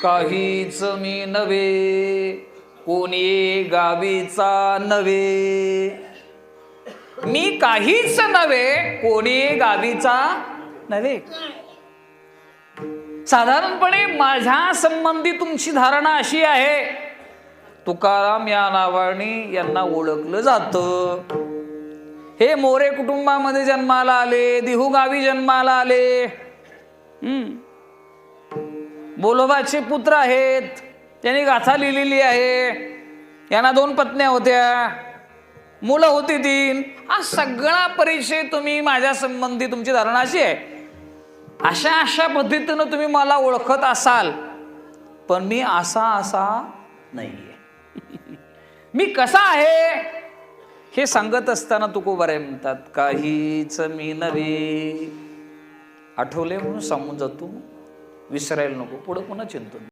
काहीच मी नव्हे, कोणी गावीचा नव्हे. मी काहीच नव्हे, कोणी गावीचा नव्हे. साधारणपणे माझ्या संबंधी तुमची धारणा अशी आहे, तुकाराम या नावाने यांना ओळखलं जातं. हे मोरे कुटुंबामध्ये जन्माला आले, दिहू गावी जन्माला आले. बोलोबाचे पुत्र आहेत, त्यांनी गाथा लिहिलेली आहे. यांना 2 पत्न्या होत्या, मुलं होती 3. हा सगळा परिचय तुम्ही माझ्या संबंधी तुमची धारणा अशी आहे. अशा पद्धतीनं तुम्ही मला ओळखत असाल, पण मी असा नाहीये. मी कसा आहे हे सांगत असताना तुकोबाराय म्हणतात, काहीच मी नव्हे. आठवले म्हणून सांगून जातो, विसरायला नको, पुढे पुन्हा चिंतन.